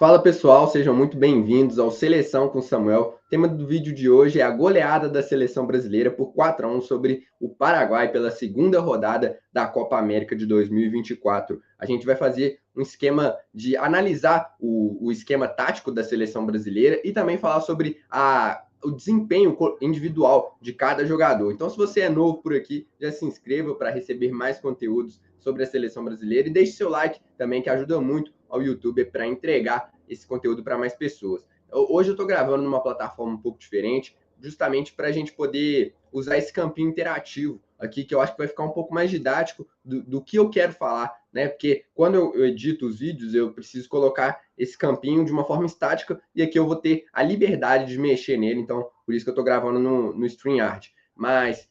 Fala pessoal, sejam muito bem-vindos ao Seleção com Samuel. O tema do vídeo de hoje é a goleada da seleção brasileira por 4-1 sobre o Paraguai pela segunda rodada da Copa América de 2024. A gente vai fazer um esquema de analisar o esquema tático da seleção brasileira e também falar sobre o desempenho individual de cada jogador. Então, se você é novo por aqui, já se inscreva para receber mais conteúdos sobre a seleção brasileira e deixe seu like também, que ajuda muito ao YouTube para entregar esse conteúdo para mais pessoas. Hoje eu estou gravando numa plataforma um pouco diferente, justamente para a gente poder usar esse campinho interativo aqui, que eu acho que vai ficar um pouco mais didático do que eu quero falar, né? Porque quando eu edito os vídeos, eu preciso colocar esse campinho de uma forma estática e aqui eu vou ter a liberdade de mexer nele, então por isso que eu estou gravando no StreamYard. Mas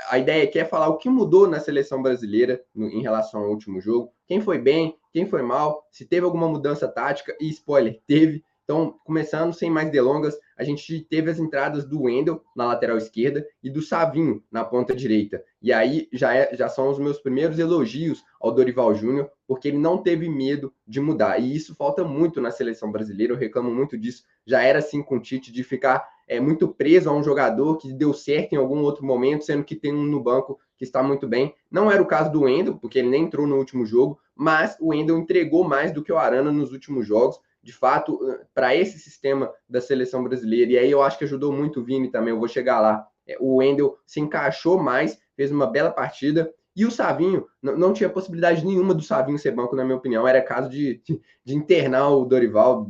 a ideia aqui é falar o que mudou na seleção brasileira em relação ao último jogo, quem foi bem, quem foi mal, se teve alguma mudança tática, e spoiler, teve. Então, começando sem mais delongas, a gente teve as entradas do Wendel na lateral esquerda e do Savinho na ponta direita. E aí já são os meus primeiros elogios ao Dorival Júnior, porque ele não teve medo de mudar. E isso falta muito na seleção brasileira, eu reclamo muito disso. Já era assim com o Tite, de ficar muito preso a um jogador que deu certo em algum outro momento, sendo que tem um no banco que está muito bem. Não era o caso do Wendel, porque ele nem entrou no último jogo, mas o Wendel entregou mais do que o Arana nos últimos jogos. De fato, para esse sistema da seleção brasileira, e aí eu acho que ajudou muito o Vini também, eu vou chegar lá. O Wendel se encaixou mais, fez uma bela partida, e o Savinho, não tinha possibilidade nenhuma do Savinho ser banco, na minha opinião. Era caso de internar o Dorival,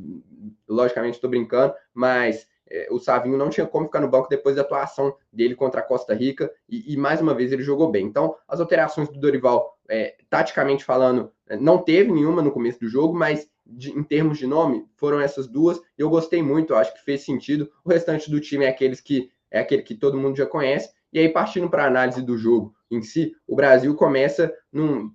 logicamente estou brincando, mas o Savinho não tinha como ficar no banco depois da atuação dele contra a Costa Rica, e mais uma vez ele jogou bem. Então, as alterações do Dorival, taticamente falando, não teve nenhuma no começo do jogo, mas em termos de nome, foram essas duas. Eu gostei muito, eu acho que fez sentido. O restante do time é aquele que todo mundo já conhece. E aí, partindo para a análise do jogo em si, o Brasil começa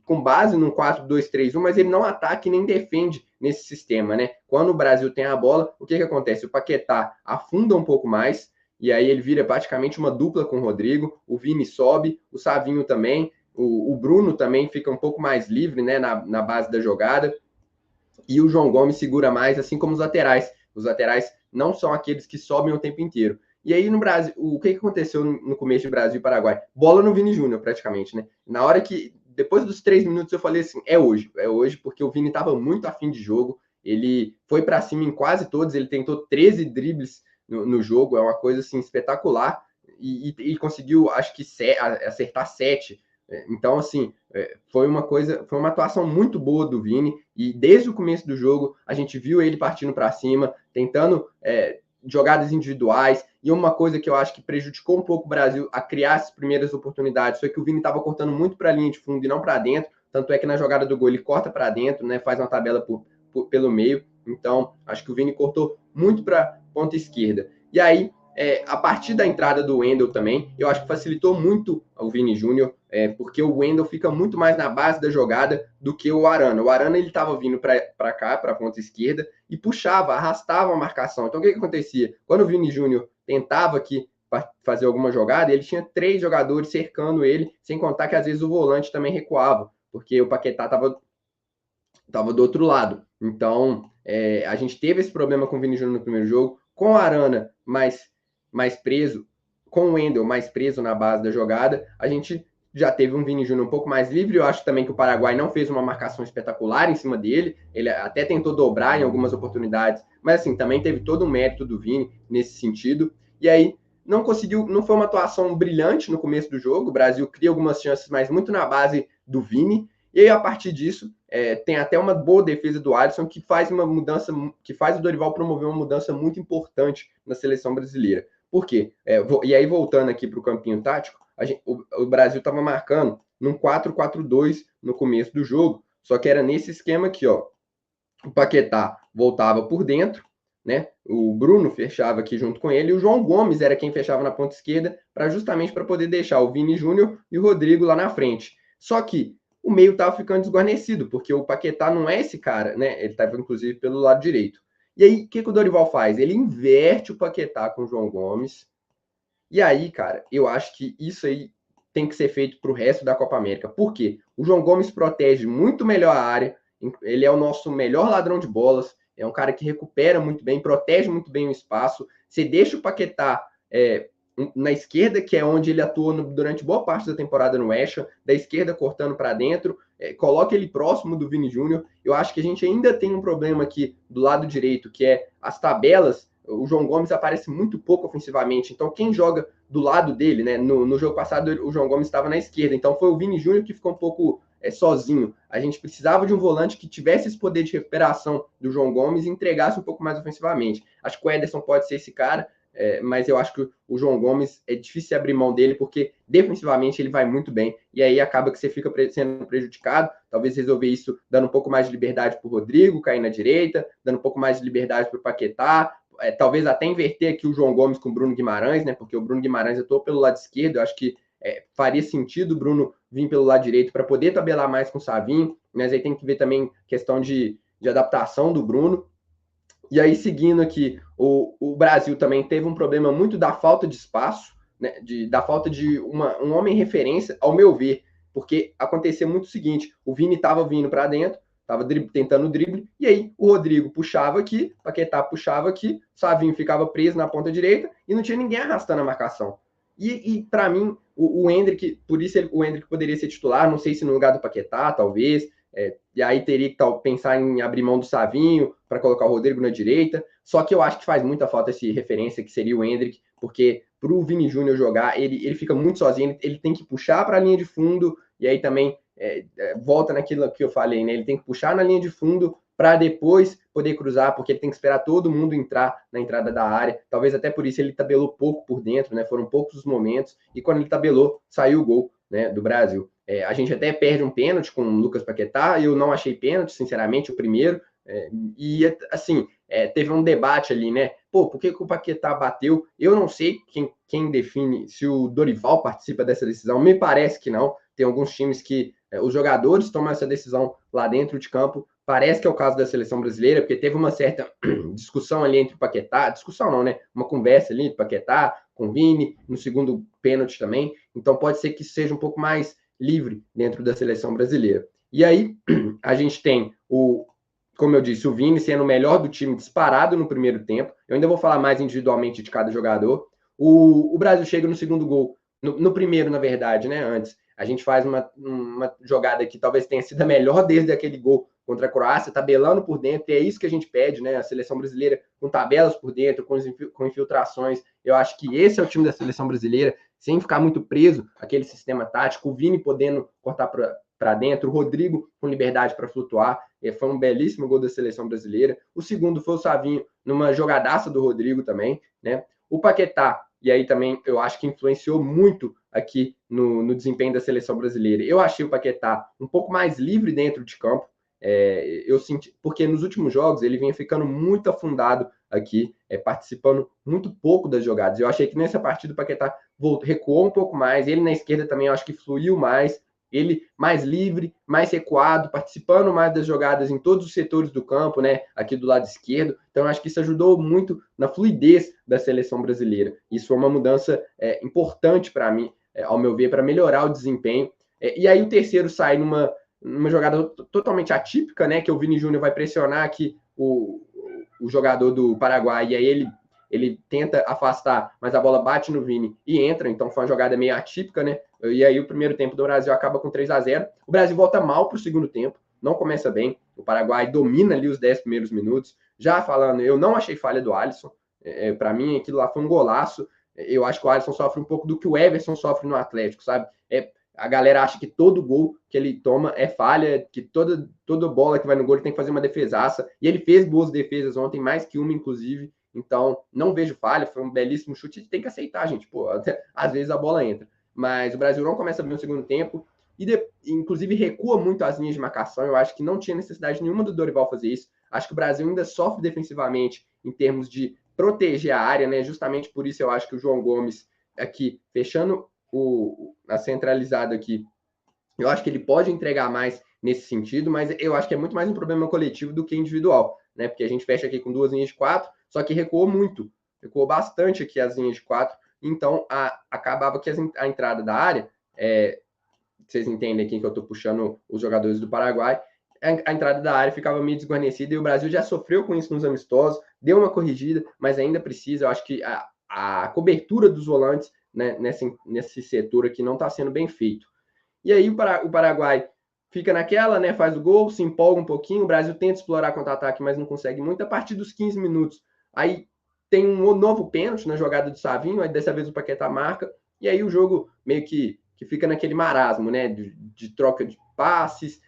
com base num 4-2-3-1, mas ele não ataca e nem defende nesse sistema, né? Quando o Brasil tem a bola, o que acontece? O Paquetá afunda um pouco mais, e aí ele vira praticamente uma dupla com o Rodrigo, o Vini sobe, o Savinho também, o Bruno também fica um pouco mais livre, né, na base da jogada, e o João Gomes segura mais, assim como os laterais. Os laterais não são aqueles que sobem o tempo inteiro. E aí no Brasil, o que aconteceu no começo de Brasil e Paraguai? Bola no Vini Júnior, praticamente, né? Na hora que, depois dos 3 minutos, eu falei assim, é hoje, porque o Vini estava muito afim de jogo, ele foi para cima em quase todos, ele tentou 13 dribles no jogo, é uma coisa assim espetacular, e conseguiu, acho que, acertar 7. Então, assim, foi uma atuação muito boa do Vini, e desde o começo do jogo a gente viu ele partindo para cima, tentando jogadas individuais, e uma coisa que eu acho que prejudicou um pouco o Brasil a criar as primeiras oportunidades foi que o Vini estava cortando muito para a linha de fundo e não para dentro, tanto é que na jogada do gol ele corta para dentro, né, faz uma tabela pelo meio, então acho que o Vini cortou muito para ponta esquerda. E aí, a partir da entrada do Wendel também, eu acho que facilitou muito o Vini Júnior, porque o Wendel fica muito mais na base da jogada do que o Arana. O Arana ele estava vindo para cá, para a ponta esquerda, e puxava, arrastava a marcação. Então o que acontecia? Quando o Vini Júnior tentava aqui fazer alguma jogada, ele tinha 3 jogadores cercando ele, sem contar que às vezes o volante também recuava, porque o Paquetá estava do outro lado. Então, a gente teve esse problema com o Vini Júnior no primeiro jogo, com o Arana mais preso, com o Wendel mais preso na base da jogada, a gente já teve um Vini Júnior um pouco mais livre. Eu acho também que o Paraguai não fez uma marcação espetacular em cima dele, ele até tentou dobrar em algumas oportunidades, mas assim, também teve todo o mérito do Vini nesse sentido, e aí não foi uma atuação brilhante no começo do jogo, o Brasil cria algumas chances, mas muito na base do Vini, e aí a partir disso, tem até uma boa defesa do Alisson, que faz uma mudança, que faz o Dorival promover uma mudança muito importante na seleção brasileira. Por quê? E aí, voltando aqui para o campinho tático, o Brasil estava marcando num 4-4-2 no começo do jogo, só que era nesse esquema aqui, ó. O Paquetá voltava por dentro, né? O Bruno fechava aqui junto com ele, e o João Gomes era quem fechava na ponta esquerda, justamente para poder deixar o Vini Júnior e o Rodrigo lá na frente. Só que o meio estava ficando desguarnecido, porque o Paquetá não é esse cara, né? Ele estava, inclusive, pelo lado direito. E aí, o que o Dorival faz? Ele inverte o Paquetá com o João Gomes. E aí, cara, eu acho que isso aí tem que ser feito para o resto da Copa América. Por quê? O João Gomes protege muito melhor a área, ele é o nosso melhor ladrão de bolas, é um cara que recupera muito bem, protege muito bem o espaço. Você deixa o Paquetá na esquerda, que é onde ele atuou durante boa parte da temporada no West Ham, da esquerda cortando para dentro, coloca ele próximo do Vini Júnior. Eu acho que a gente ainda tem um problema aqui do lado direito, que é as tabelas. O João Gomes aparece muito pouco ofensivamente, então quem joga do lado dele, né? No jogo passado o João Gomes estava na esquerda, então foi o Vini Júnior que ficou um pouco sozinho. A gente precisava de um volante que tivesse esse poder de recuperação do João Gomes e entregasse um pouco mais ofensivamente. Acho que o Ederson pode ser esse cara, mas eu acho que o João Gomes é difícil abrir mão dele, porque defensivamente ele vai muito bem, e aí acaba que você fica sendo prejudicado. Talvez resolver isso dando um pouco mais de liberdade para o Rodrigo, cair na direita, dando um pouco mais de liberdade para o Paquetá, talvez até inverter aqui o João Gomes com o Bruno Guimarães, né? Porque o Bruno Guimarães eu estou pelo lado esquerdo, eu acho que faria sentido o Bruno vir pelo lado direito para poder tabelar mais com o Savinho, mas aí tem que ver também questão de adaptação do Bruno. E aí, seguindo aqui, o Brasil também teve um problema muito da falta de espaço, né, da falta de um homem referência, ao meu ver, porque acontecia muito o seguinte: o Vini estava vindo para dentro, estava tentando o drible, e aí o Rodrigo puxava aqui, Paquetá puxava aqui, o Savinho ficava preso na ponta direita e não tinha ninguém arrastando a marcação. E para mim, o Endrick, por isso o Endrick poderia ser titular, não sei se no lugar do Paquetá, talvez, e aí teria que pensar em abrir mão do Savinho para colocar o Rodrigo na direita. Só que eu acho que faz muita falta essa referência que seria o Endrick, porque para o Vini Júnior jogar, ele fica muito sozinho, ele tem que puxar para a linha de fundo, e aí também volta naquilo que eu falei, né? Ele tem que puxar na linha de fundo para depois poder cruzar, porque ele tem que esperar todo mundo entrar na entrada da área. Talvez até por isso ele tabelou pouco por dentro, né? Foram poucos os momentos, e quando ele tabelou, saiu o gol, né, do Brasil. A gente até perde um pênalti com o Lucas Paquetá, eu não achei pênalti, sinceramente, o primeiro, e assim, teve um debate ali, né? Pô, por que o Paquetá bateu? Eu não sei quem define se o Dorival participa dessa decisão, me parece que não. Tem alguns times que os jogadores tomam essa decisão lá dentro de campo. Parece que é o caso da seleção brasileira, porque teve uma certa discussão ali entre o Paquetá, discussão não, né? Uma conversa ali entre o Paquetá com o Vini, no segundo pênalti também. Então pode ser que seja um pouco mais livre dentro da seleção brasileira. E aí a gente tem como eu disse, o Vini sendo o melhor do time disparado no primeiro tempo. Eu ainda vou falar mais individualmente de cada jogador. O Brasil chega no segundo gol, no primeiro, na verdade, né? Antes. A gente faz uma jogada que talvez tenha sido a melhor desde aquele gol contra a Croácia, tabelando por dentro, e é isso que a gente pede, né? A seleção brasileira com tabelas por dentro, com infiltrações. Eu acho que esse é o time da seleção brasileira, sem ficar muito preso àquele sistema tático, o Vini podendo cortar para dentro, o Rodrigo com liberdade para flutuar. Foi um belíssimo gol da seleção brasileira. O segundo foi o Savinho, numa jogadaça do Rodrigo também, né? O Paquetá, e aí também eu acho que influenciou muito aqui no desempenho da seleção brasileira. Eu achei o Paquetá um pouco mais livre dentro de campo. Eu senti, porque nos últimos jogos ele vinha ficando muito afundado aqui, participando muito pouco das jogadas. Eu achei que nessa partida o Paquetá recuou um pouco mais, ele na esquerda também eu acho que fluiu mais, ele mais livre, mais recuado, participando mais das jogadas em todos os setores do campo, né? Aqui do lado esquerdo. Então, eu acho que isso ajudou muito na fluidez da seleção brasileira. Isso foi uma mudança importante para mim, ao meu ver, para melhorar o desempenho. E aí o terceiro sai numa jogada totalmente atípica, né? Que o Vini Júnior vai pressionar aqui o jogador do Paraguai, e aí ele tenta afastar, mas a bola bate no Vini e entra, então foi uma jogada meio atípica, né? E aí o primeiro tempo do Brasil acaba com 3-0. O Brasil volta mal para o segundo tempo, não começa bem. O Paraguai domina ali os 10 primeiros minutos. Já falando, eu não achei falha do Alisson. Para mim, aquilo lá foi um golaço. Eu acho que o Alisson sofre um pouco do que o Everson sofre no Atlético, sabe? A galera acha que todo gol que ele toma é falha, que toda bola que vai no gol ele tem que fazer uma defesaça. E ele fez boas defesas ontem, mais que uma, inclusive. Então, não vejo falha, foi um belíssimo chute. Tem que aceitar, gente. Pô, às vezes a bola entra. Mas o Brasil não começa bem no segundo tempo. E, inclusive, recua muito as linhas de marcação. Eu acho que não tinha necessidade nenhuma do Dorival fazer isso. Acho que o Brasil ainda sofre defensivamente em termos de proteger a área, né? Justamente por isso eu acho que o João Gomes, aqui, fechando a centralizada aqui, eu acho que ele pode entregar mais nesse sentido, mas eu acho que é muito mais um problema coletivo do que individual, né? Porque a gente fecha aqui com 2 linhas de 4, só que recuou muito, recuou bastante aqui as linhas de 4, então acabava que a entrada da área, vocês entendem aqui que eu estou puxando os jogadores do Paraguai, a entrada da área ficava meio desguarnecida e o Brasil já sofreu com isso nos amistosos, deu uma corrigida, mas ainda precisa. Eu acho que a cobertura dos volantes, né, nesse setor aqui não está sendo bem feito. E aí o Paraguai fica naquela, né, faz o gol, se empolga um pouquinho, o Brasil tenta explorar contra-ataque, mas não consegue muito. A partir dos 15 minutos, aí tem um novo pênalti na jogada do Savinho, aí dessa vez o Paquetá marca, e aí o jogo meio que fica naquele marasmo, né, de troca de passes,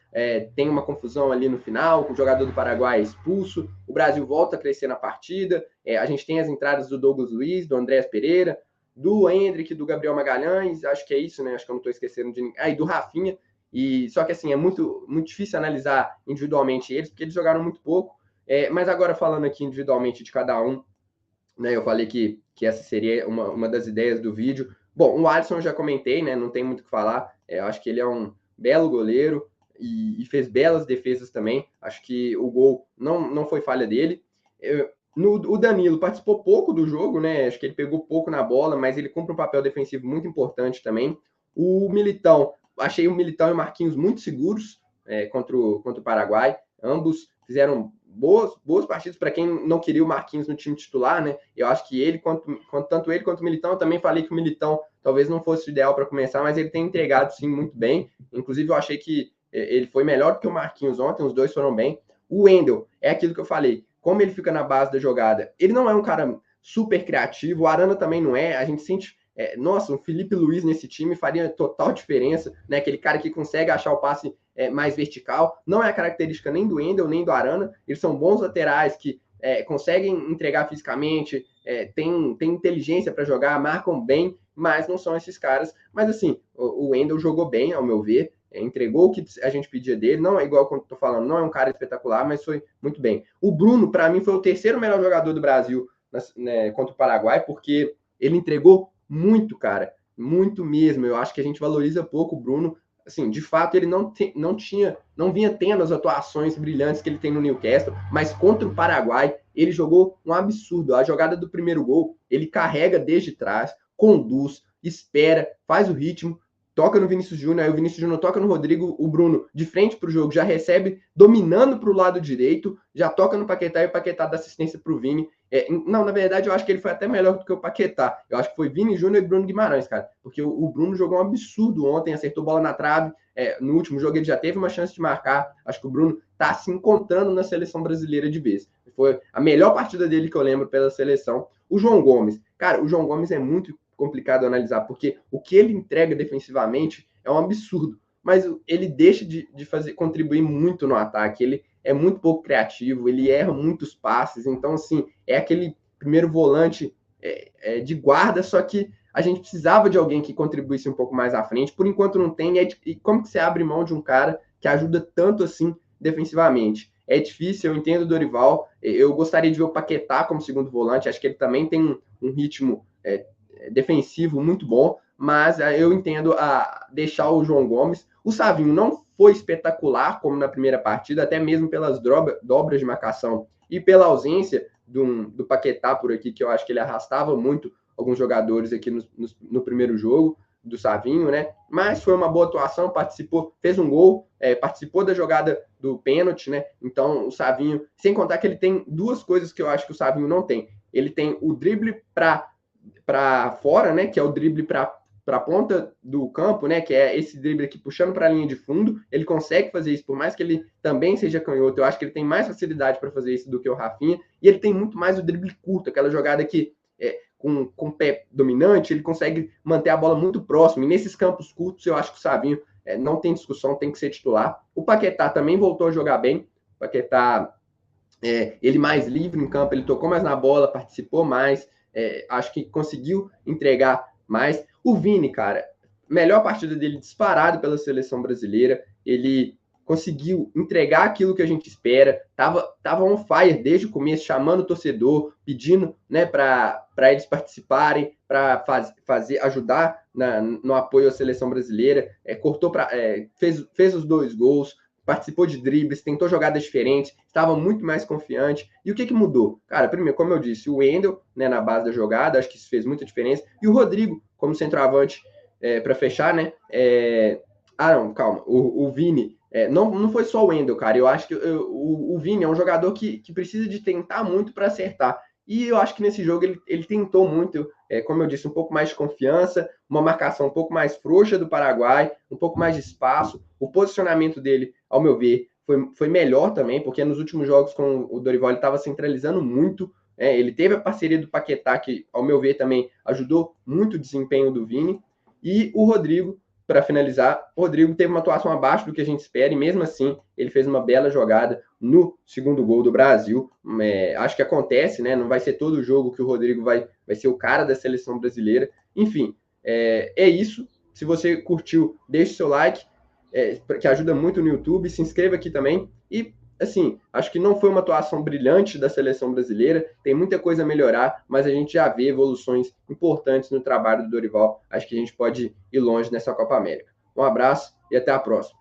tem uma confusão ali no final, o jogador do Paraguai é expulso, o Brasil volta a crescer na partida, a gente tem as entradas do Douglas Luiz, do Andrés Pereira, do Hendrick, do Gabriel Magalhães, acho que é isso, né? Acho que eu não estou esquecendo de ninguém. Ah, e do Rafinha. E só que assim, é muito difícil analisar individualmente eles, porque eles jogaram muito pouco. Mas agora falando aqui individualmente de cada um, né? Eu falei que essa seria uma das ideias do vídeo. Bom, o Alisson eu já comentei, né? Não tem muito o que falar. Eu acho que ele é um belo goleiro e fez belas defesas também. Acho que o gol não foi falha dele. O Danilo participou pouco do jogo, né? Acho que ele pegou pouco na bola, mas ele cumpre um papel defensivo muito importante também. O Militão, achei o Militão e o Marquinhos muito seguros contra o Paraguai. Ambos fizeram boas partidas para quem não queria o Marquinhos no time titular, né? Eu acho que ele, tanto ele quanto o Militão, eu também falei que o Militão talvez não fosse o ideal para começar, mas ele tem entregado sim muito bem. Inclusive, eu achei que ele foi melhor do que o Marquinhos ontem, os dois foram bem. O Wendel, é aquilo que eu falei, como ele fica na base da jogada, ele não é um cara super criativo, o Arana também não é, a gente sente, nossa, o Felipe Luiz nesse time faria total diferença, né? Aquele cara que consegue achar o passe mais vertical, não é a característica nem do Wendel, nem do Arana, eles são bons laterais que conseguem entregar fisicamente, tem inteligência para jogar, marcam bem, mas não são esses caras. Mas assim, o Wendel jogou bem, ao meu ver, entregou o que a gente pedia dele, não é igual quando estou falando, não é um cara espetacular, mas foi muito bem. O Bruno, para mim, foi o terceiro melhor jogador do Brasil contra o Paraguai, porque ele entregou muito, cara, muito mesmo. Eu acho que a gente valoriza pouco o Bruno. Assim, de fato, ele não vinha tendo as atuações brilhantes que ele tem no Newcastle, mas contra o Paraguai, ele jogou um absurdo. A jogada do primeiro gol, ele carrega desde trás, conduz, espera, faz o ritmo, toca no Vinícius Júnior, aí o Vinícius Júnior toca no Rodrigo, o Bruno, de frente para o jogo, já recebe, dominando para o lado direito, já toca no Paquetá e o Paquetá dá assistência para o Vini. Não, na verdade, eu acho que ele foi até melhor do que o Paquetá. Eu acho que foi Vini Júnior e Bruno Guimarães, cara, porque o Bruno jogou um absurdo ontem, acertou bola na trave, no último jogo ele já teve uma chance de marcar, acho que o Bruno tá se encontrando na seleção brasileira de vez. Foi a melhor partida dele que eu lembro pela seleção. O João Gomes, cara, o João Gomes é muito complicado analisar, porque o que ele entrega defensivamente é um absurdo, mas ele deixa de contribuir muito no ataque, ele é muito pouco criativo, ele erra muitos passes, então assim, é aquele primeiro volante de guarda, só que a gente precisava de alguém que contribuísse um pouco mais à frente, por enquanto não tem, e como que você abre mão de um cara que ajuda tanto assim defensivamente? É difícil, eu entendo o Dorival, eu gostaria de ver o Paquetá como segundo volante, acho que ele também tem um ritmo defensivo muito bom, mas eu entendo a deixar o João Gomes. O Savinho não foi espetacular como na primeira partida, até mesmo pelas dobras de marcação e pela ausência do Paquetá por aqui, que eu acho que ele arrastava muito alguns jogadores aqui no primeiro jogo do Savinho, né? Mas foi uma boa atuação, participou, fez um gol, participou da jogada do pênalti, né? Então o Savinho, sem contar que ele tem duas coisas que eu acho que o Savinho não tem. Ele tem o drible para fora, né? Que é o drible para a ponta do campo, né? Que é esse drible aqui puxando para a linha de fundo. Ele consegue fazer isso, por mais que ele também seja canhoto. Eu acho que ele tem mais facilidade para fazer isso do que o Rafinha. E ele tem muito mais o drible curto, aquela jogada que com o pé dominante, ele consegue manter a bola muito próximo. E nesses campos curtos, eu acho que o Savinho não tem discussão, tem que ser titular. O Paquetá também voltou a jogar bem. O Paquetá, ele mais livre em campo, ele tocou mais na bola, participou mais. Acho que conseguiu entregar mais. O Vini, cara, melhor partida dele disparado pela seleção brasileira. Ele conseguiu entregar aquilo que a gente espera. Tava on fire desde o começo, chamando o torcedor, pedindo, né, para eles participarem, para ajudar no apoio à seleção brasileira. Fez os 2 gols, participou de dribles, tentou jogadas diferentes, estava muito mais confiante. E o que mudou? Cara, primeiro, como eu disse, o Wendel, né, na base da jogada, acho que isso fez muita diferença. E o Rodrigo, como centroavante, para fechar, né? Não, calma. O Vini Não foi só o Wendel, cara. Eu acho que o Vini é um jogador que precisa de tentar muito para acertar. E eu acho que nesse jogo ele tentou muito, como eu disse, um pouco mais de confiança, uma marcação um pouco mais frouxa do Paraguai, um pouco mais de espaço. O posicionamento dele, ao meu ver, foi melhor também, porque nos últimos jogos com o Dorival ele estava centralizando muito. Ele teve a parceria do Paquetá, que, ao meu ver, também ajudou muito o desempenho do Vini. E o Rodrigo, para finalizar, o Rodrigo teve uma atuação abaixo do que a gente espera, e mesmo assim ele fez uma bela jogada no segundo gol do Brasil. Acho que acontece, né? Não vai ser todo jogo que o Rodrigo vai ser o cara da seleção brasileira. Enfim, é isso. Se você curtiu, deixe seu like, que ajuda muito no YouTube. Se inscreva aqui também. E, assim, acho que não foi uma atuação brilhante da seleção brasileira. Tem muita coisa a melhorar, mas a gente já vê evoluções importantes no trabalho do Dorival. Acho que a gente pode ir longe nessa Copa América. Um abraço e até a próxima.